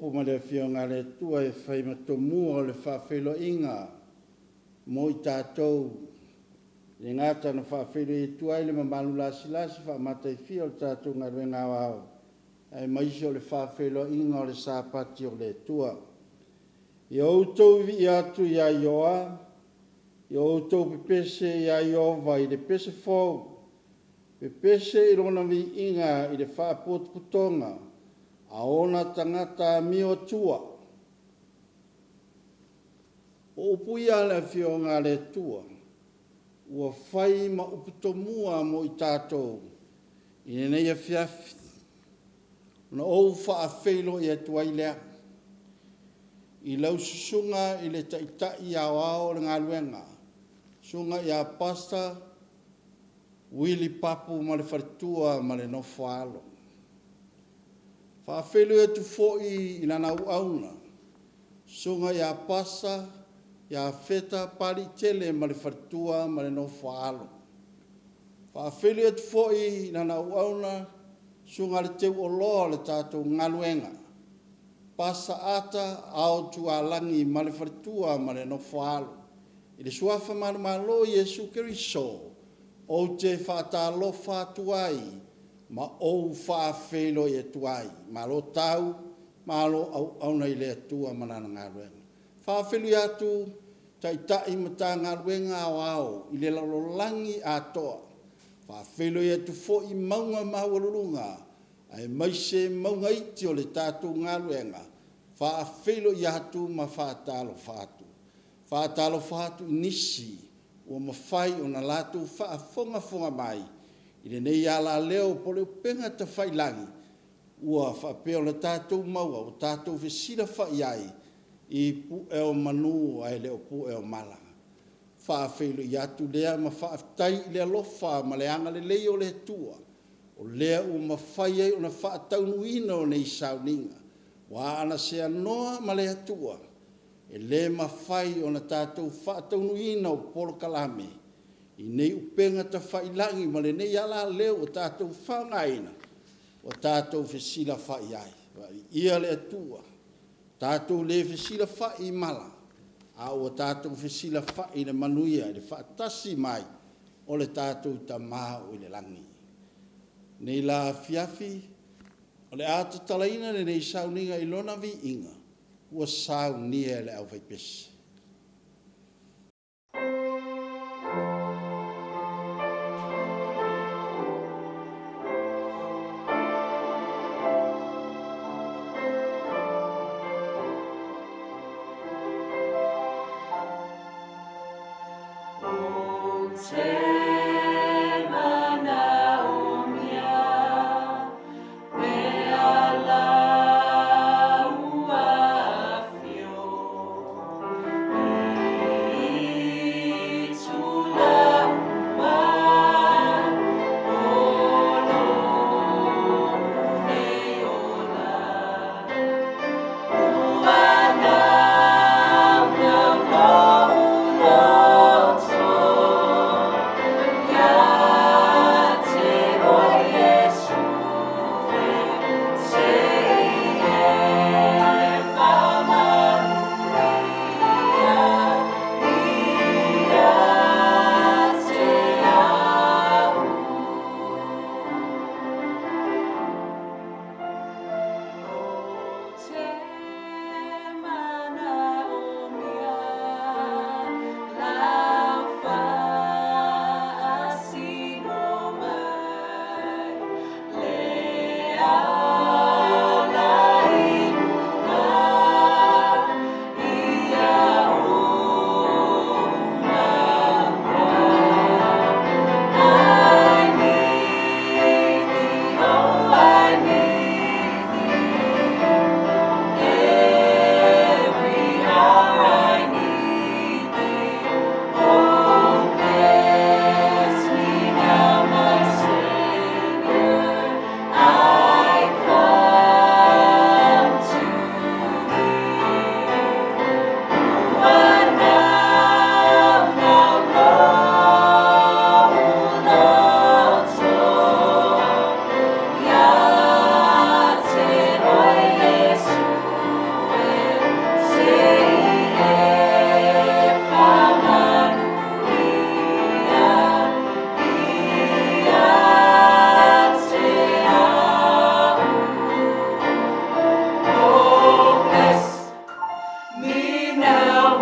upu ma le fionga le tua e whai matomua o le whawhelo inga mo i tātou. Le ngata na whawhelo i tua i le mamalu lasi lasi whamata i fia o tātou ngā ruenga wao. Ai maisi o le whawhelo inga o le sāpati o le tua. I outou vi i atu i a ioa, i outou pepese i a iova i le pese fōu. Pepese i rona vi inga i le whaapotu putonga, a ona tangata mio tua. O upuia le fionga le tua, ua whai ma uputomua mo i tātou, i nei a fiafi. Na ou whaafeilo i atua i lea. I lau susunga i le taitai au ao le ngā luenga. Sunga i a pasta, wili papu ma le wharitua ma le nofo alo. Whaafelu e tu fōi i lana uauna. Sunga i a pasta, i a feta pari tele ma le wharitua ma le nofo alo. Whaafelu e tu fōi i lana uauna. Sunga le teu o loa le tātou ngā luenga. Pasa ata au tu alangi ma le wharitua ma le nofo alo. I le suafa malo Yesu Keriso, o te whaatalo whaatuai, ma ou whaafelo i atuai, ma lo tau, ma lo au nei le atua manana ngā ruenga. Whaafelo i atu, tai mata ngā ruenga au au, i le lalolangi atoa. Whaafelo i atu fo i maunga mawalurunga, ai maise maunga iti o le tātou ngā ruenga, whaafelo i atu ma whaatalo whaatu. Whaatalo whaatu nisi, ua mawhai o na lātou whaafonga mai. I le nei ala leo po leo penga ta whailangi, ua whaapeo na tātou maua, o tātou whesira whai ai, i pu eo manu ai leo pu eo malanga. Whaafelo i atu lea ma whaaftai i lea lofa ma le anga le leo le tua, o lea ua mawhai ai o na whaataunuina o nei sauninga, wa ana se anoa ma le atua, e le mawhai o na tātou whaataunuina o polo kalame, i nei upenga ta whailangi, ma le nei ala leo o tātou whangaina, o tātou whesila whai ai. Ia le atua, tātou le whesila whai mala, a o tātou whesila whai le manuia, le whaatasi mai, o le tātou ta maha o le langi. Nei la fiafi, o le ata talaina le nei sauninga i lona vi inga, ua sau nia le au vaipesi.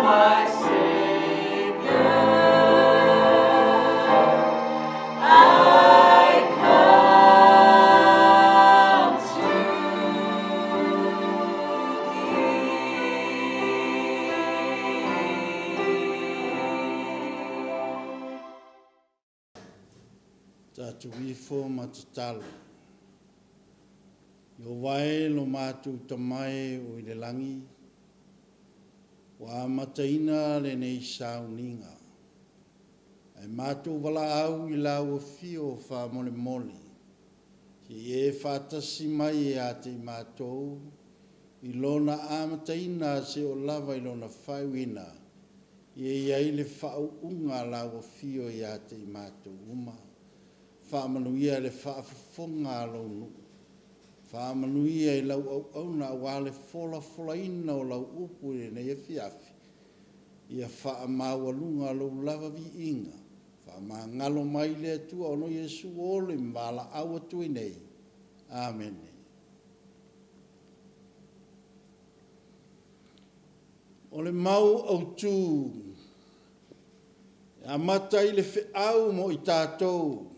my Savior, I come to Tatu wifo matatalo. Yo vai lo matu tamai o i le langi. Wa mataina le nei sauninga. Ai matu wala au i la o fio fa mole mole. Si e fatasi mai e a te matou. I lona a mataina se o lava i lona whaiwina. I e le whau unga la o fio i a te matou uma. Whaamanuia le whaafafonga alo nu. Whaamanuia i lau au na wale fola ina o lau upu e nei e fiafi. Ia whaamawalunga lau lava vi inga. Whaamangalo mai le atua ono Yesu ole mbala awa tui nei. Amen. Ole mau au tū. A mata i le whiau mo i tātou.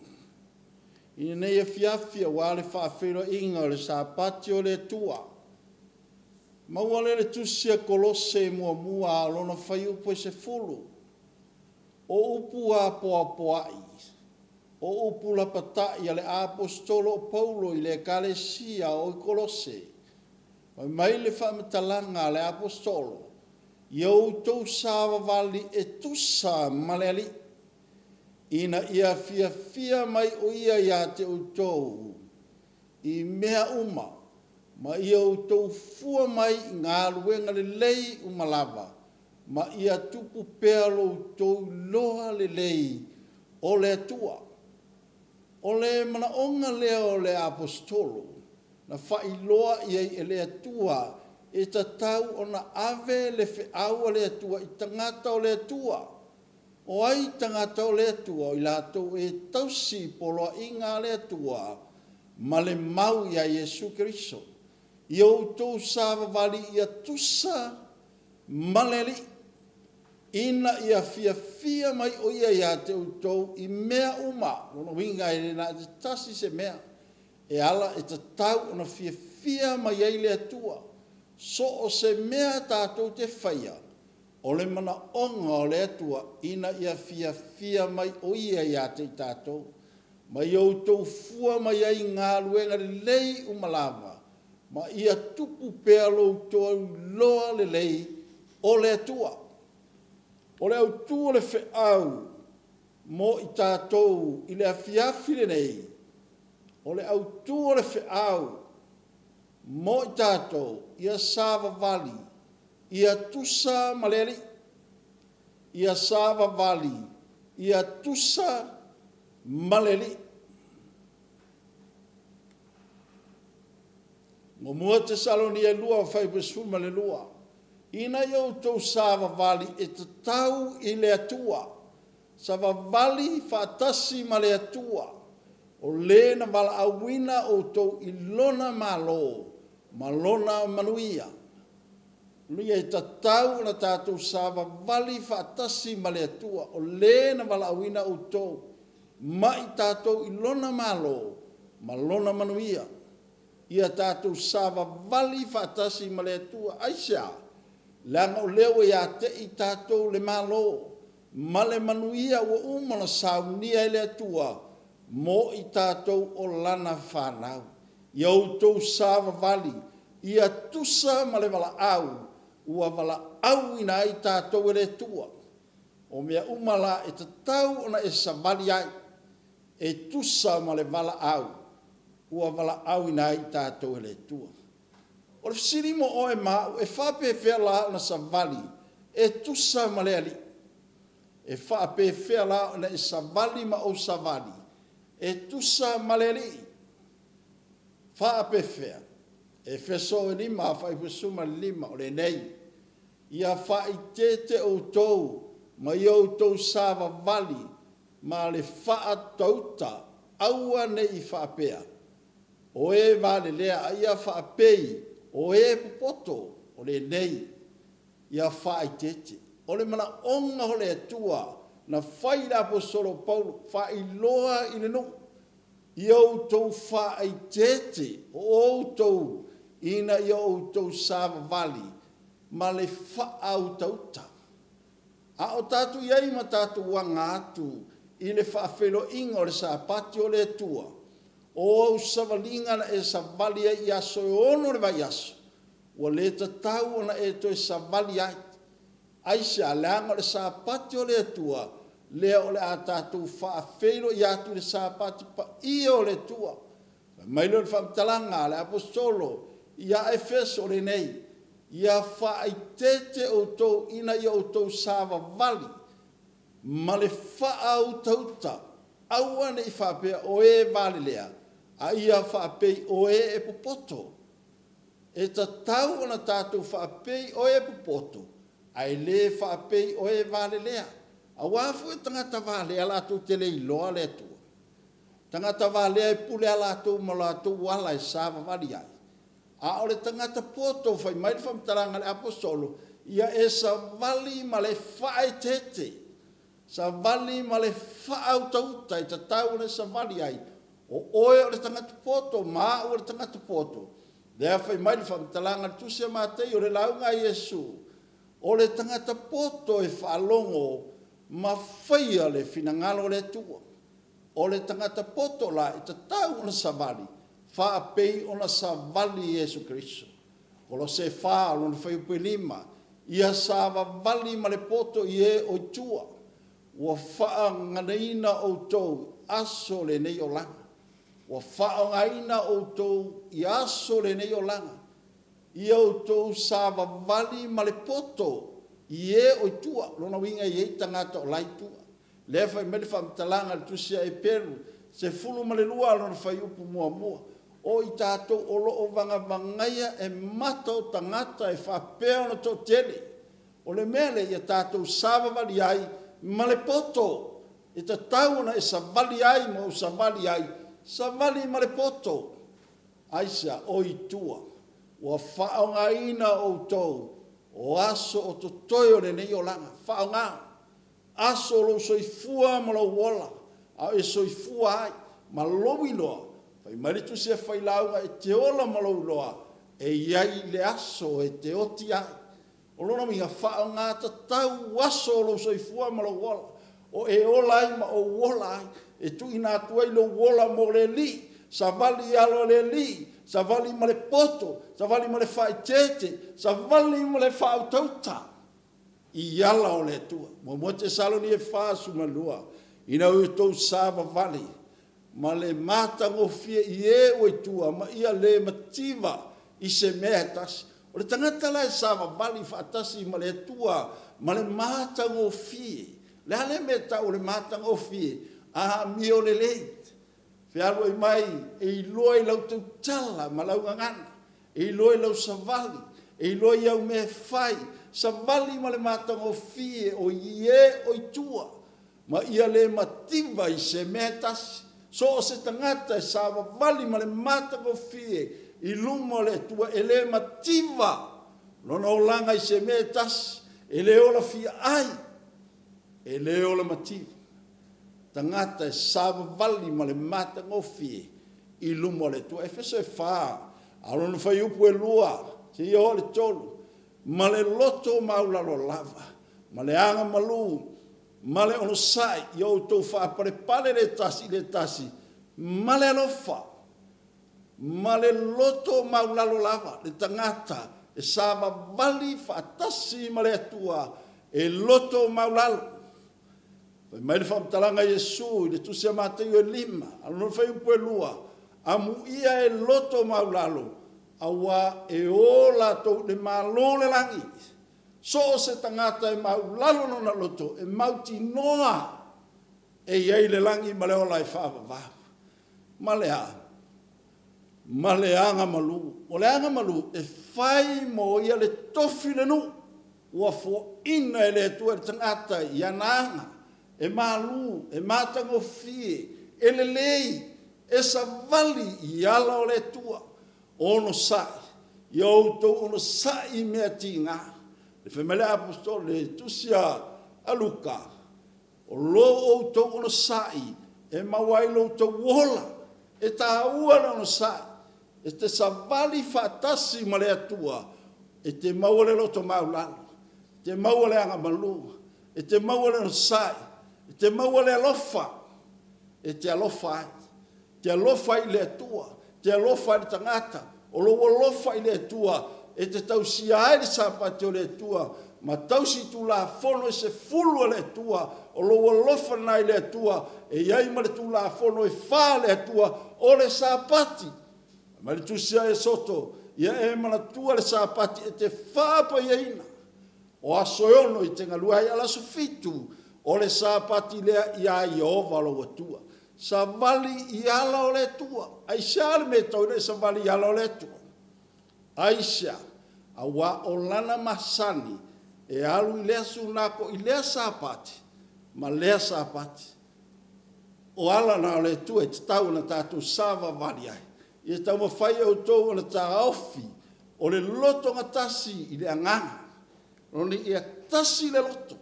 Ina nei e fiafia wale whaafero inga o le sāpati o le tua. Maua le tusia kolose mua alona whai upo se fulu. O upu a poai. O upu la patai ale apostolo o Paulo i le kalesia o i kolose. Mai le whamatalanga le apostolo. Iau tau sāwa vali e tusa maleali. Ina ia fia mai o ia te utou. I mea uma. Ma ia utou fua mai ngā luenga le lei umalava. Ma ia tupu pea lo utou loa le lei o le atua. O le mana onga lea o le apostolo. Na whai loa ia i le atua. E tatau o na ave le whiau le atua. I tangata o le atua. O ai tangata o le atua, i lātou e tausi poloa i ngā le atua, ma le mau ia Yesu Keriso. I au tau sāwa wali ia tusa maleli, ina ia fia mai o ia te utou i mea uma, ono winga e rena te tasi se mea, e ala e tatau ona fia mai ai le atua, so o se mea tātou te whaia, o le mana onga o le atua, ina ia fia mai o ia te tātou. Mai au tau fua mai ai ngā luenga le lei umalava. Ma ia tupu pea lo tau loa le lei o le atua. O le au tua le whiau mo i tātou i le afiafi le nei. O le au tua le whiau mo i tātou ia sāwa vali. Ia tusa maleli, ia sāwa vali, ia tusa maleli. Mo mua te saloni e lua whai pesuma le lua. Ina iau tau sāwa vali e te tau i le atua. Sāwa vali whaatasi ma le atua. O le na wala awina o tau i lona malo, malona manuia. Luia i tatau na tātou sāwa vali whaatasi ma le atua o le na wala awina o tō. Ma i tātou i lona malo, ma lona manuia. Ia tātou sāwa vali whaatasi ma le atua. Aisha, langa o leo ia te i tātou le malo. Ma le manuia o umana saunia i le atua. Mo i tātou o lana whanau. Iau tō sāwa vali. Ia tusa ma le wala au. Ua wala au ina ai tātou e le tua. O mea umala e te tau ona e savali ai. E tusa ma le wala au. Ua wala au ina ai tātou e le tua. O le fisirimo o e mau e whape whea la na savali. E tusa ma le ali. E whape whea la na e savali ma o savali. E tusa ma le ali. Whape whea. E wheso e lima, whai whesuma lima o le nei. Ia whai tete o tau, ma iau tau sāwa vali, ma le wha tauta, aua nei whapea. O e vale lea, ia whapei, o e popoto, o le nei, ia whai tete. o le mana onga ho le tua, na whai la apostolo Paulo, whai loa i le no, i outou whai tete, o outou ina i outou sava vali, ma le wha au tauta. A o tatu iei ma tatu wanga atu, i le whaafelo ingo le sa pati o le tua, o au savalinga na e savalia i aso e ono le vai aso, o le tatau na e to e savalia ai se alanga le sa pati o le tua, lea o le a tatu whaafelo i atu le sa pati pa i o le tua. Mailo le whamtalanga le apostolo, ia Efeso le nei, ia whaai tete o tau ina i o tau sava vali, ma le whaau tauta, awane i whapea o e vali lea, a ia whapei o e popoto. E ta tau ona tātou whapei o e popoto, ai le whapei o e vali lea. A wafu e tangata vale a lātou te lei loa le tua. Tangata vale e pule a lātou ma lātou wala e sava vali ai. A ole tangata poto fai mai le whamtaranga le apostolo, ia e sa vali ma le whae tete, sa vali ma le whaau tauta i ta tau le sa vali ai, o oe o le tangata poto, ma o le tangata poto. Lea fai mai le whamtaranga le tusia matei o le launga Iesu, o le tangata poto e whaalongo, ma whaia le finangalo le tua. O le tangata poto la i ta tau le sa vali, whaapei ona sa vali Iesu Kristo. Kolo se wha alon whai upe lima, ia sa vali ma le poto i e o tua, ua wha nganaina o tau aso le nei o langa. Ua wha ngaina o tau i aso le nei o langa. Ia o tau sa vali ma le poto i e o tua, lona winga i e tangata o lai tua. Le whai mele whamtalanga le tusia e peru, se fulu ma le lua lona whai upu mua mua. O i tātou o loo vanga vangaia e mata o tangata e whapea ona tō tele. O le mele i a tātou sava vali ai ma le poto. E ta tauna e sa vali ai ma o sa vali ai. Sa vali ma le poto. Aisa o i tua. Ua whaonga ina o tōu. O aso o to toio le nei o langa. Whaonga. Aso lo soifua ma lo wola. A e soifua ai. Ma lowi loa. Pai maritu se fai launga e te ola malau loa, e iai le aso e te oti ai. O lona minga whao ngāta tau aso o lo soifua malau wola, o e ola ai ma o wola ai, e tu ina tuai lo wola mo le li, sa vali alo le li, sa vali ma le poto, sa vali ma le whai tete, sa vali ma le whao tauta. I ala o le tua, mo te salo ni e whaasu malua, ina ui tau sava vali, ma le matango fie i e o i tua, ma ia le mativa i se mea tasi. O le tangata la e sava vali whaatasi ma le tua, ma le matango fie. Le hale me ta o le matango fie, a mi o le leit. Whialo i mai, e i loa i lau tau tala, ma lau ngangana, e i loa i lau savali, e i loa i au me fai, savali ma le matango fie o i e o i tua, ma ia le mativa i se mea tasi. So se tangata e sava vali ma le mata ko fie i lumo le tua e le mativa lona o langa i se me tas e le ola fia ai e le ola mativa tangata e sava vali ma le mata ko fie i lumo le tua e fese fa alona fai upu e lua se i o le tolu ma le loto maula lo lava ma le anga malu male ono sai yo to fa prepare le tasi male alofa male loto maulalo lava le tangata e sava vali fa tasi male tua e loto maulalo pe mai fa talanga Yesu le tu se Mateo 5 alno fa un po lua amu ia e loto maulalo awa e ola to le malo le langi. So se tangata e mau lalo no na loto, e mau ti noa, e iei le langi ma le ola e whaava wafu. Ma le anga malu, o le anga malu, e whai mo ia le tofi le nu, ua fo ina e le tua e tangata i ananga, e malu, e matango fie, e le lei, e sa vali i ala o le tua, ono sai, i auto ono sai mea ti ngā. Le whemele apostol le tusia aluka. O lo o tau ona sai. E mawai lo tau wola. E ta ua na ona sai. E te savali whatasi ma le atua. E te maua le loto maulalo. Te maua le anga malua. E te maua le ona sai. E te maua le alofa. E te alofa ai. Te alofa i le atua. Te alofa i le tangata. O lo alofa i le atua. E te tausia ai le sapati o le atua. Ma tausi tu la fono e se fulu le atua. O lo alofa nai le atua. E iai ma le tu la fono e fa le atua. O le sapati. Ma le tusia e soto. Ia e mana tua le sapati e te whapa iaina. O asoyono i te ngalua i ala sofitu. O le sapati lea ia i ova lo atua. Sa vali i ala o le tua. Aisha me tau le sa vali i ala o le tua. Aisha, a wa o lana masani, e alu i lea sunako i lea sapati, ma lea sapati. O ala na o le tua e te tau na tātou sava vali ai. I tau mawhai au tau na tā ofi, o le loto nga tasi i le anganga. Roni ia tasi le loto,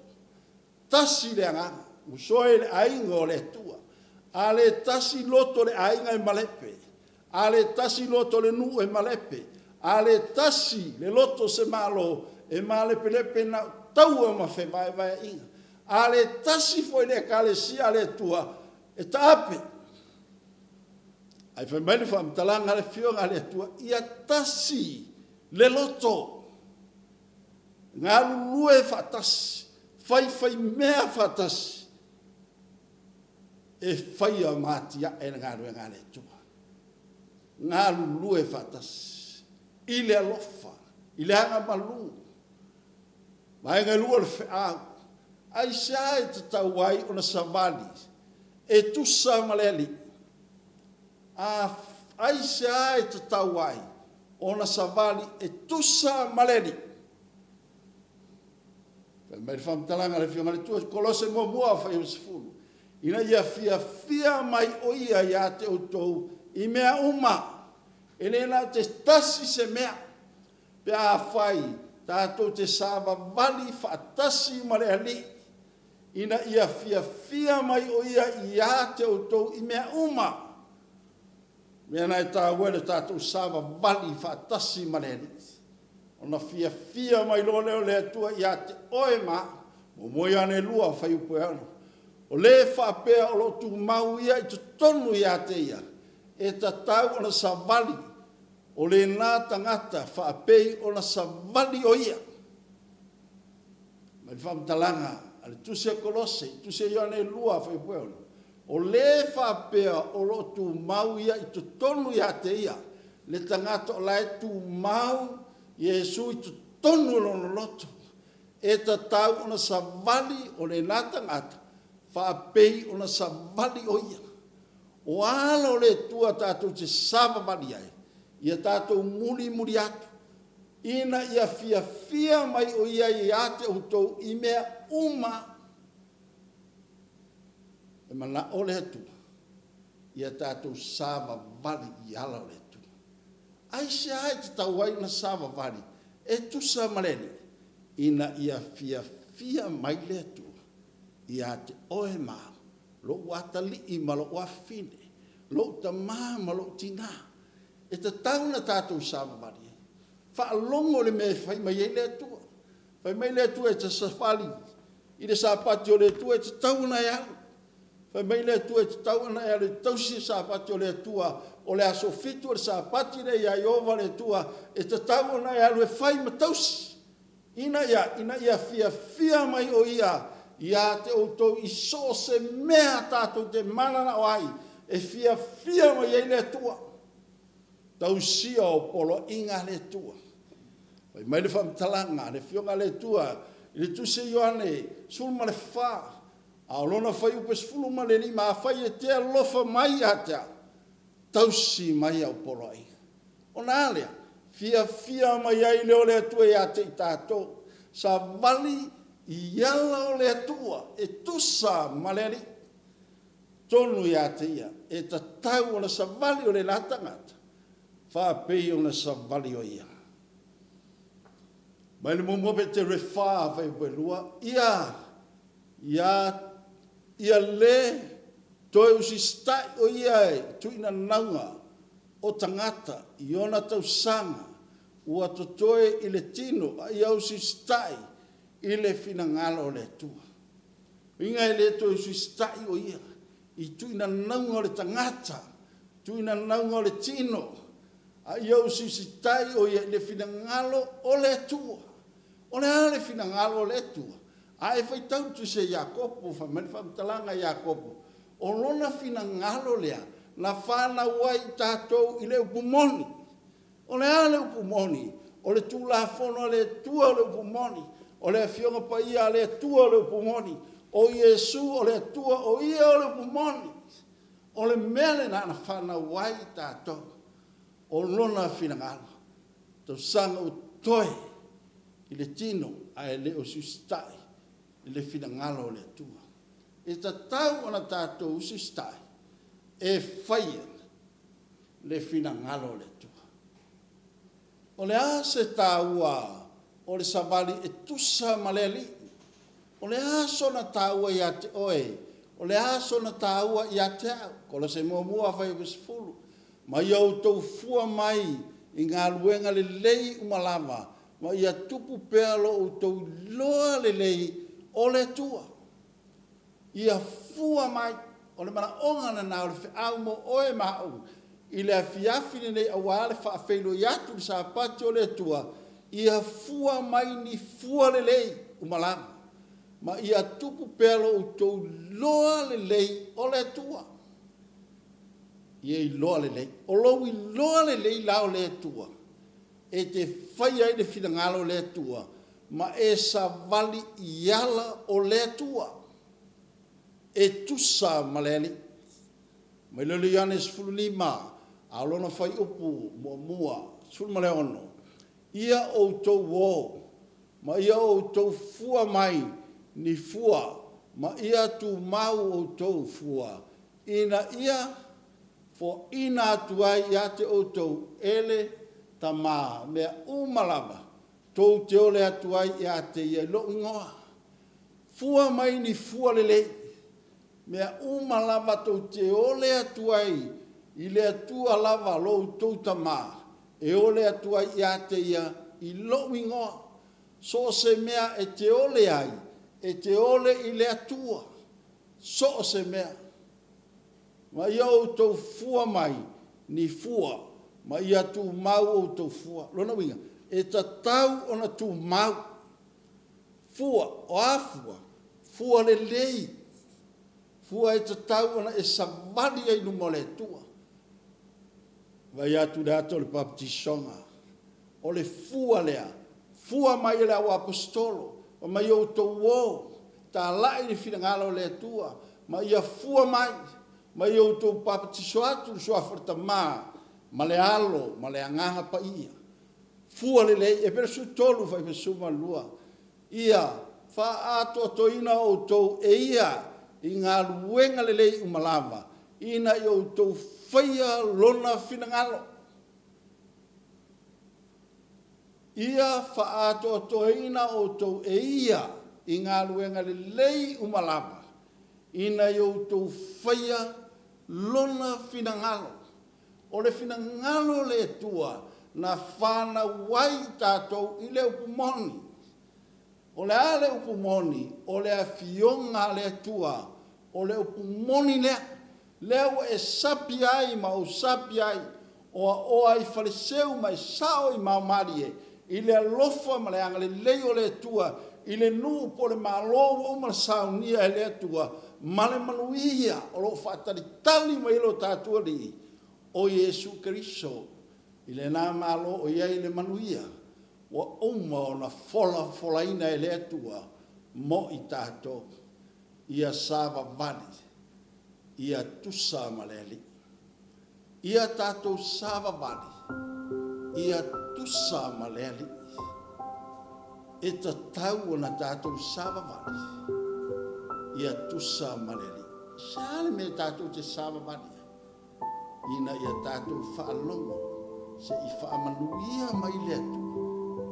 tasi le anganga. Usoe le ainga o le tua. A le tasi loto le ainga e malepe. A le tasi loto le nu e malepe. A le tasi le loto se malo e malepe lepe na taua ma fe vai vai inga. A le tasi foi le kalesia le tua e tape. Ai fe mele fa mtalanga le fionga le tua ia tasi le loto. Ngalu lue fatasi. Fai mea fatasi. E fai a matia e ngaru e ngale tua. Ngalu lue fatasi. Ile alofa. Ile hanga malu. Mai ngai lua le whaau. Ai sa e te tauai o na savali. E tusa maleli. Ai sa e te tauai o na savali e tusa maleli. Mai whamtalanga le whionga le tua. Kolose mua mua whai o sifuru. Ina ia fia mai o ia ia te outou i mea uma. Elena te tasi se mea. Pea whai tātou te sāwa vali whaatasi ma le ali. Ina ia fia mai o ia ia te outou i mea uma. Mea nai tā wele tātou sāwa vali whaatasi ma le ali. Ona fia mai lo leo le atua ia te oe ma. Mo moi ane lua whai upo ano. O le whapea o lo tu mau ia i tu tonu ia te ia. E ta tau o na savali. O le nā tangata whapei o na savali o ia. Mai whamtalanga. Ale tusia kolose. Tusia ione lua whai pueona. O le whapea o lo tu mau ia i tu tonu ia te ia. Le tangata o lai tu mau Iesu i tu tonu lono loto. E ta tau o na savali o le nā tangata. Whapei o na savali o ia. O ala o le tua tātou te sava mali ai. Ia tātou muri atu. Ina ia fia mai o ia i ate o tau i mea uma. E mana o le atu. Ia tātou sava mali i ala o le tua. Ai se ai te tau ai na sava mali. E tu sa malene. Ina ia fia mai le atu. Ia te oe maa, lo watali i ma lo wafine, lo ta maa ma lo tina. E te tauna tātou sāma mari. Whaalongo le me whai mai e le atua. Whai mai le atua e te safali. I le sāpati o le atua e te tauna e alu. Whai mai le atua e te tauna e alu. Tausi sāpati o le atua. O le aso fitu o le sāpati le ia iova le atua. E te tauna e alu e whai ma tausi. Ina ia fia mai o ia. Ia te outou i so se mea tātou te manana o ai. E fia mai ei le tua. Tau sia o polo inga le tua. Pai mai le whamtalanga, le fionga le tua. Le tuse Ioane, sulma le wha. A olona whai upes fuluma le ni, ma whai e te alofa mai a te. Tau si mai au polo inga. O nā lea, fia mai ei leo le tua ia te i tātou. Sa vali I ala o le atua, e tusa maleri, tonu ia te ia, e ta tau o na savali o le latangata, whapei o na savali o ia. Mai le mo pe te refa vai belua ia le toi usi stai o ia tu ina naunga o tangata i ona tau sanga ua totoe i le tino a ia usi stai i le finangalo le tua. Inga i le toi usi stai o ia i tu ina naunga o le tangata, tu ina naunga o le tino a ia usi stai o ia i le finangalo o le tua. O le ale finangalo o le tua. A e fai tau tu se Iakopo, fa mani fa mtalanga Iakopo. O lona finangalo lea, na whana wai tātou i le upumoni. O le ale upumoni, o le tūla fono o le tua o le upumoni. O le fionga pa ia o le tua o le upumoni. O Iesu o le tua o ia o le upumoni. O le mele na whana wai tātou. O lona finangalo. Tau sanga o toe i le tino a e le o sustai. I le finangalo o le tua. E ta tau ona tātou usistai, e whaia le finangalo le tua. O le ase tāua o le savali e tusa maleli. O le aso na tāua i ate oe. O le aso na tāua i ate au. Kola se mua whai visfulu. Ma iau tau fua mai i ngā luenga le lei umalama. Ma ia tupu pealo o tau loa le lei o le tua. Ia fua mai, o le mana onga na o le whiau mo oe mau, i le afiafine nei awale whaafeilo i atu ni sa pati o le tua, ia fua mai ni fua le lei umalama. Ma ia tupu pelo o tau loa le lei o le tua. Ia i loa le lei. O lou i loa le lei lao le tua. E te whaia i le finangalo le tua, ma e sa vali i ala o le tua. E tusa maleli. Mai lele Ioanes 15, alona fai upu mua, sul male ono. Ia o tau wo, ma ia o tau fua mai ni fua, ma ia tu mau o tau fua. Ina ia, fo ina atuai ia te o tau ele tama mea umalama. Tau te ole atuai ia te ia lo ingoa. Fua mai ni fua lelei. Mea umalama tau te ole atuai, i le atua lava lo tau tama, e ole atuai i ate ia, i lo ingoa. So se mea e te ole ai, e te ole i le atua. So se mea. Ma ia o tau fua mai, ni fua, ma ia tu mau o tau fua. Lona winga, e ta tau ona tu mau. Fua, o afua, fua le lei. Fua e ta tau ona e savali ai no mole tua. Vai atu dato le baptisonga. O le fua lea. Fua mai le au apostolo. O mai o to wo. Ta lai ni finangalo le tua. Ma ia fua mai. Ma ia o to baptiso atu so aforta ma. Ma le alo, ma le angaha pa ia. Fua le lei. E per su tolu fai per su malua. Ia. Fa ato toina o to e ia. I ngā luenga lelei umalama, ina i o tau whaia lona finangalo. Ia whaato toheina o tau e ia i ngā luenga lelei umalama, ina i o tau whaia lona finangalo. O le finangalo le tua na whana wai tātou i le upumoni. O le ale upumoni, o le afionga le tua, o le upumoni lea, leo e sapi ai ma o sapi ai, o ai fariseu mai sao i maumarie, i le alofa ma le anga le leo le tua, i le nuu po le malo o ma saunia e le tua, ma le manuia, o lo fatari tali ma ilo tatua li, o Iesu Keriso, i le nā malo o ia i le manuia, wa uma o na fola ina e le atua mo i tātou. Ia sava vali, ia tusa maleli. Ia tātou sava vali, ia tusa maleli. E ta tau o na tātou sava vali, ia tusa maleli. Sale me tātou te sava vali. Ina ia tātou whaalongo, se i whaamanuia mai le atua.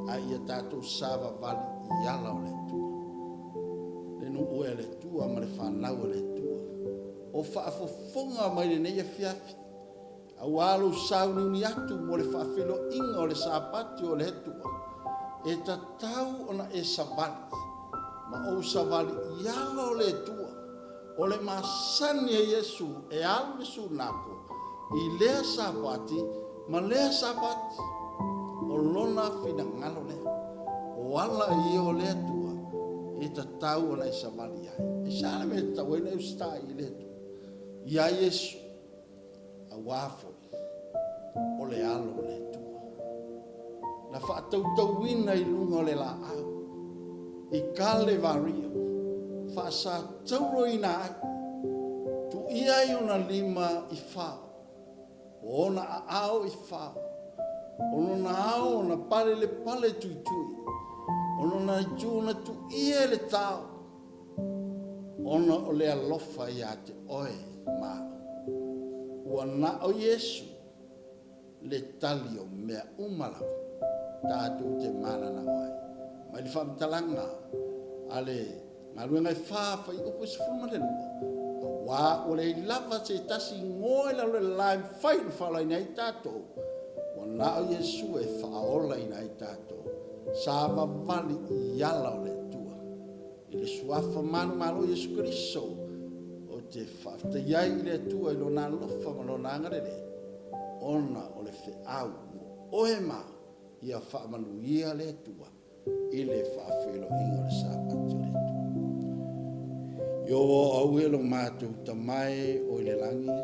a ia tātou sāwa vali I ala o le tua. Le nu ue le tua ma le whanau o le tua. O whaafofonga mai le neia fiafi. A walo saunu ni atu mo le whaafelo inga o le sāpati o le tua. E ta tau ona e savali. Ma o savali I ala o le tua. O le masani e Yesu e alu le sunako. I lea sapati, ma lea sapati. O lona fina ngalo lea. O ala I o lea tua. E ta tau ona e savali ai. E sāna me tau e neu sta I lea tua. Ia Yesu. A wafo. O le alo le tua. Na whaatau tauina I lunga o le la au. I kale vario. Whaasa tauro ina ai. Tu ia I ona lima I whao. O ona a ao I whao. O ona ao ona pale le pale tui tui. O ona I tu ona tu ia le tau. Ona o le alofa I a te oe maa. Ua na o Yesu. Le tali o mea umalawa. Tātou te mana na wai. Mai li whamtalanga. Ale ngaruenga I whawha I upo si fuma le lua. Wa o le lava se tasi ngoe la le lai whai na whalai nei tātou. Wa na o Yesu e whaola I nei tātou. Sāwa vali I ala o le tua. I le suafa manu malo Yesu Kristo. O te whafta iai I le tua I lo nā lofa ma lo nā ngarere. Ona o le whiau o e mā ia whaamanu ia le tua I le whaafelo ingo le sāpati o le tua. Yo au e lo mātou tamai o I le langi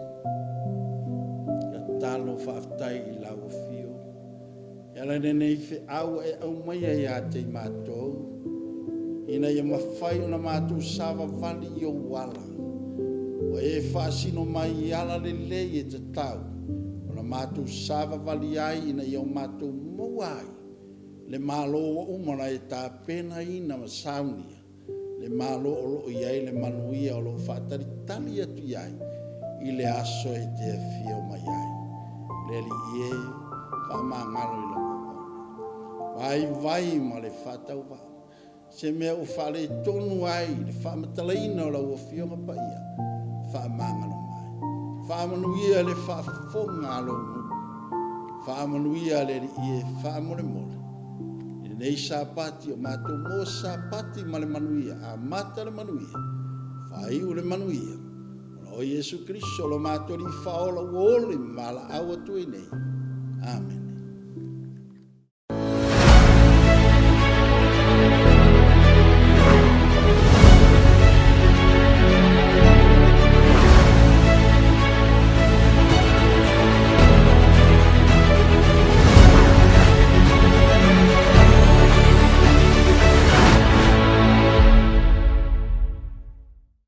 ia talo whaaftai I lau fio ia la nenei whiau e au maia ia te mātou ina ia mawhai o na mātou sāwa vali I o wala o e whaasino mai I ala le lei e te tau mātou sāwa vali ai ina iau mātou mauai. Le mālo o umana e tā pena ina ma saunia. Le mālo o lo iai le manuia o lo whātari tali atu iai. I le aso e te whio mai ai. Le li ie whamangalo I lo kukone. Vai vai ma le whātau wā. Se mea o whale tonu ai le whamatalaina o la ua whio ngapa ia. Whamangalo whaamanuia le whaafonga alonu. Whaamanuia le ie whaamole mole. I nei sāpati o mātou mō sāpati ma le manuia. A mata le manuia. Whaiu le manuia. O Yesu Kristo lo mātou li whaola uole ma la awa tui nei. Amen.